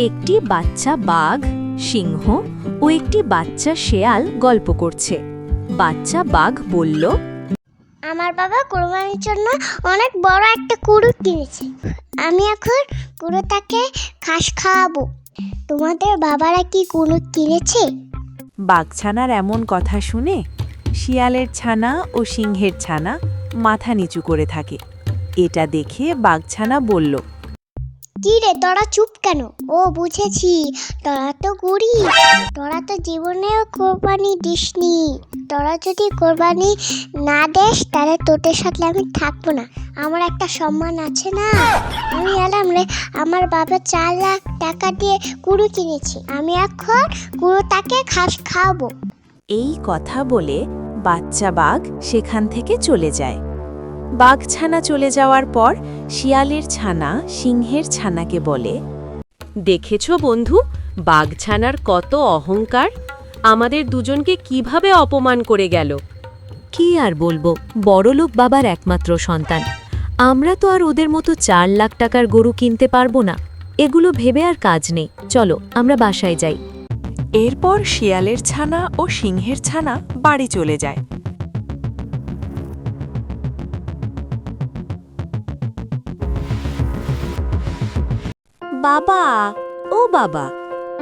একটি বাচ্চা বাঘ, সিংহ ও একটি বাচ্চা শেয়াল গল্প করছে। বাচ্চা বাঘ বলল, আমার বাবা কোরবানির জন্য অনেক বড় একটা কুড়ুল কিনেছে। আমি এখন কুড়ুলটাকে ঘাস খাওয়াবো। তোমাদের বাবারা কি কুড়ুল কিনেছে? বাঘছানার এমন কথা শুনে শিয়ালের ছানা ও সিংহের ছানা মাথা নিচু করে থাকে। এটা দেখে বাঘছানা বলল, কি রে, তোরা চুপ কেন? ও বুঝেছি, তোরা তো গরিব, তোরা তো জীবনেও কোরবানি দিসনি। তোরা যদি কোরবানি না দেস তাহলে তোদের সাথে আমি থাকবো না। আমার একটা সম্মান আছে না। আমি এলাম রে, আমার বাবা 4 লাখ টাকা দিয়ে কুড়ু কিনেছে। আমি এখন কুড়ুটাকে ঘাস খাওয়াবো। এই কথা বলে বাচ্চা বাঘ সেখান থেকে চলে যায়। বাঘছানা চলে যাওয়ার পর শিয়ালের ছানা সিংহের ছানাকে বলে, দেখেছো বন্ধু, বাঘছানার কত অহংকার, আমাদের দুজনকে কিভাবে অপমান করে গেল। কি আর বলবো, বড়লোক বাবার একমাত্র সন্তান। আমরা তো আর ওদের মতো 4 লাখ টাকার গরু কিনতে পারবো না। এগুলো ভেবে আর কাজ নেই, চলো আমরা বাসায় যাই। এরপর শিয়ালের ছানা ও সিংহের ছানা বাড়ি চলে যায়। বাবা, ও বাবা,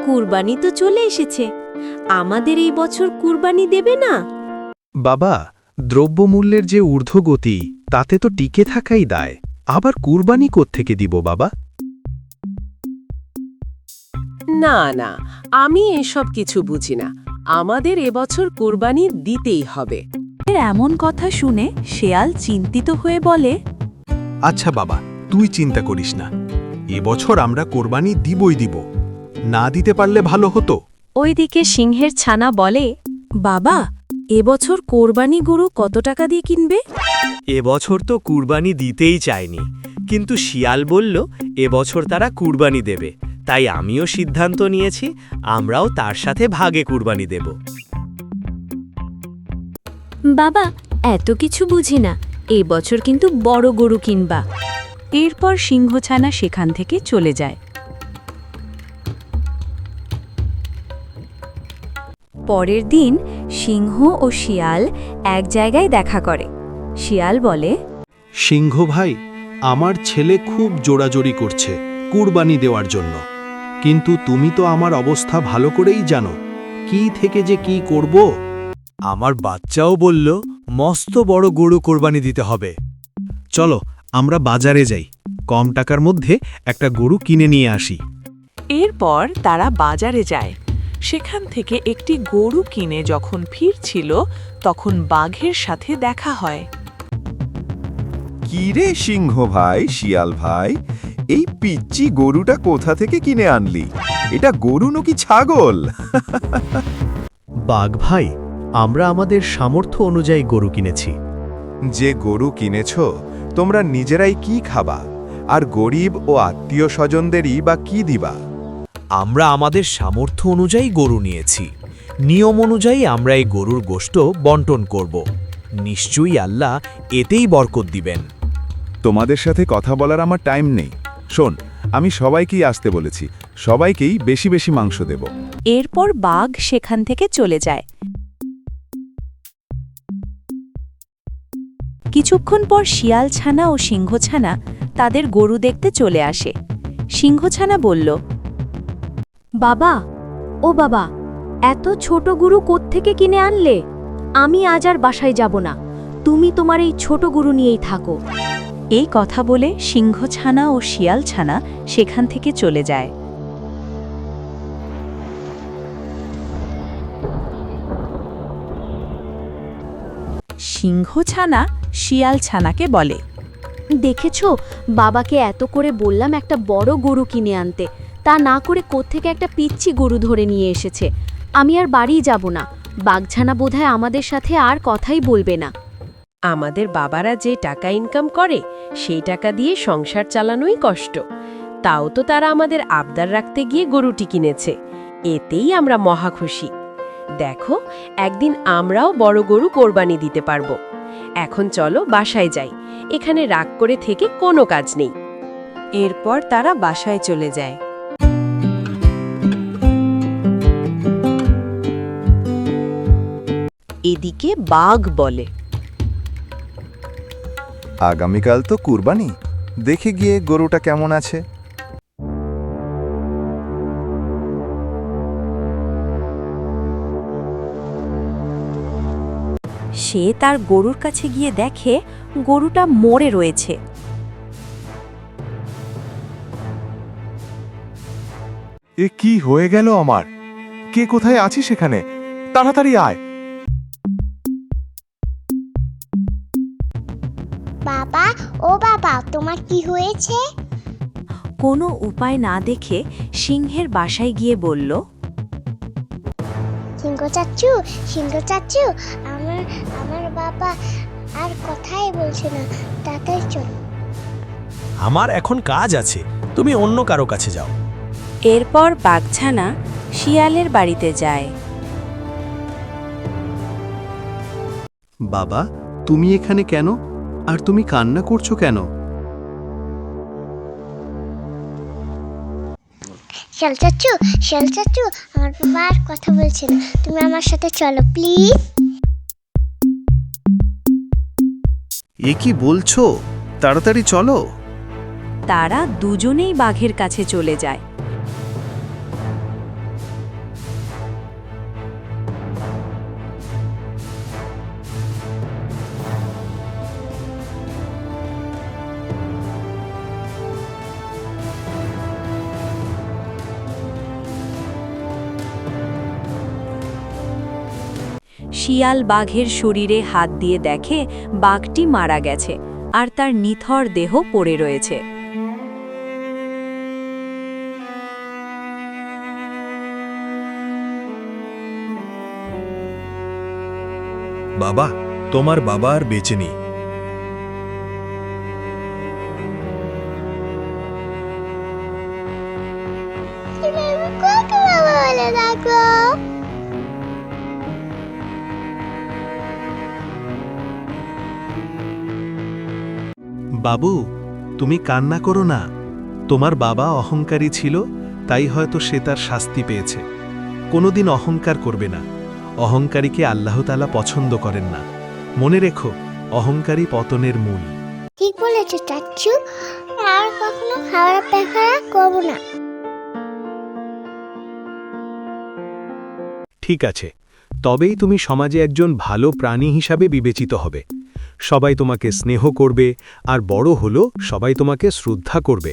কুরবানি তো চলে এসেছে, আমাদের এই বছর কুরবানি দেবে না? বাবা, দ্রব্যমূল্যের যে ঊর্ধ্বগতি তাতে তো টিকে থাকাই দায়। আবার কুরবানি কোত্থেকে দিব বাবা? না না, আমি এসব কিছু বুঝি না, আমাদের এবছর কুরবানি দিতেই হবে। এর এমন কথা শুনে শেয়াল চিন্তিত হয়ে বলে, আচ্ছা বাবা, তুই চিন্তা করিস না, এবছর আমরা কোরবানি দিবই দিব। না দিতে পারলে ভালো হতো। ওইদিকে সিংহের ছানা বলে, বাবা, এবছর কোরবানি গরু কত টাকা দিয়ে কিনবে? এবছর তো কুরবানি দিতেই চায়নি, কিন্তু শিয়াল বলল এবছর তারা কুরবানি দেবে, তাই আমিও সিদ্ধান্ত নিয়েছি আমরাও তার সাথে ভাগে কুরবানি দেব। বাবা, এত কিছু বুঝি না, এই বছর কিন্তু বড় গরু কিনবা। এরপর সিংহছানা সেখান থেকে চলে যায়। পরের দিন সিংহ ও শিয়াল এক জায়গায় দেখা করে। শিয়াল বলে, সিংহ ভাই, আমার ছেলে খুব জোড়াজোড়ি করছে কুরবানি দেওয়ার জন্য, কিন্তু তুমি তো আমার অবস্থা ভালো করেই জানো, কি থেকে যে কি করব। আমার বাচ্চাও বলল মস্ত বড় গরু কোরবানি দিতে হবে। চলো আমরা বাজারে যাই, কম টাকার মধ্যে একটা গরু কিনে নিয়ে আসি। এরপর তারা বাজারে যায়। সেখান থেকে একটি গরু কিনে যখন ফিরছিল তখন বাঘের সাথে দেখা হয়। কি রে সিংহ ভাই, শিয়াল ভাই, এই পিচ্চি গরুটা কোথা থেকে কিনে আনলি? এটা গরু নাকি ছাগল? বাঘ ভাই, আমরা আমাদের সামর্থ্য অনুযায়ী গরু কিনেছি। যে গরু কিনেছ তোমরা নিজেরাই কি খাবা, আর গরিব ও আত্মীয় স্বজনদেরই বা কি দিবা? আমরা আমাদের সামর্থ্য অনুযায়ী গরু নিয়েছি, নিয়ম অনুযায়ী আমরা এই গরুর গোশত বন্টন করব। নিশ্চয়ই আল্লাহ এতেই বরকত দিবেন। তোমাদের সাথে কথা বলার আমার টাইম নেই। শোন, আমি সবাইকেই আসতে বলেছি, সবাইকেই বেশি বেশি মাংস দেব। এরপর বাঘ সেখান থেকে চলে যায়। কিছুক্ষণ পর শিয়াল ছানা ও সিংহছানা তাদের গরু দেখতে চলে আসে। সিংহছানা বলল, বাবা, ও বাবা, এত ছোট গরু কোত্থেকে কিনে আনলে? আমি আজ আর বাসায় যাব না, তুমি তোমার এই ছোট গরু নিয়েই থাকো। এই কথা বলে সিংহছানা ও শিয়াল ছানা সেখান থেকে চলে যায়। সিংহছানা শিয়াল ছানাকে বলে, দেখেছো, বাবাকে এত করে বললাম একটা বড় গরু কিনে আনতে, তা না করে কোত্থেকে একটা পিচ্চি গরু ধরে নিয়ে এসেছে। আমি আর বাড়ি যাব না, বাঘছানা বোধহয় আমাদের সাথে আর কথাই বলবে না। আমাদের বাবারা যে টাকা ইনকাম করে সেই টাকা দিয়ে সংসার চালানোই কষ্ট, তাও তো তারা আমাদের আবদার রাখতে গিয়ে গরুটি কিনেছে, এতেই আমরা মহা খুশি। দেখো, একদিন আমরাও বড় গরু কোরবানি দিতে পারবো। এখন চলো বাসায় যাই, এখানে রাগ করে থেকে কোনো কাজ নেই। এরপর তারা বাসায় চলে যায়। এদিকে বাঘ বলে, আগামীকাল তো কুরবানি, দেখে গিয়ে গরুটা কেমন আছে। সে তার গরুর কাছে গিয়ে দেখে গরুটা মরে রয়েছে। এ কি হয়ে গেল আমার? কে কোথায় আছিস সেখানে? তাড়াতাড়ি আয়। বাবা, ও বাবা, তোমার কি হয়েছে? কোনো উপায় না দেখে সিংহের বাসায় গিয়ে বলল, সিংহ চাচু, আমার আমার বাবা আর কথাই বলছে না, তাড়াতাড়ি চল। আমার এখন কাজ আছে, তুমি অন্য কারো কাছে যাও। এরপর বাঘছানা শিয়ালের বাড়িতে যায়। বাবা, তুমি এখানে কেন? আর তুমি কান্না করছো কেন? শিয়াল চাচু, আমার বাবা আর কথা বলছে না, তুমি আমার সাথে চলো প্লিজ। এ কি বলছো? তাড়াতাড়ি চলো। তারা দুজনেই বাঘের কাছে চলে যায়। শিয়াল বাঘের শরীরে হাত দিয়ে দেখে বাঘটি মারা গেছে আর তার নিথর দেহ পড়ে রয়েছে। বাবা, তোমার বাবা আর বেঁচে নেই। কত বাবা বলে রাখো। বাবু, তুমি কান্না করো না। তোমার বাবা অহংকারী ছিল, তাই হয়তো সে তার শাস্তি পেয়েছে। কোনোদিন অহংকার করবে না। অহংকারীকে আল্লাহ তাআলা পছন্দ করেন না। মনে রেখো, অহংকারী পতনের মূল। ঠিক বলেছো চাচু, আর কখনো খাবার পেখারা করবো না। ঠিক আছে, তবেই তুমি সমাজে একজন ভালো প্রাণী হিসাবে বিবেচিত হবে। সবাই তোমাকে স্নেহ করবে, আর বড় হলো সবাই তোমাকে শ্রদ্ধা করবে।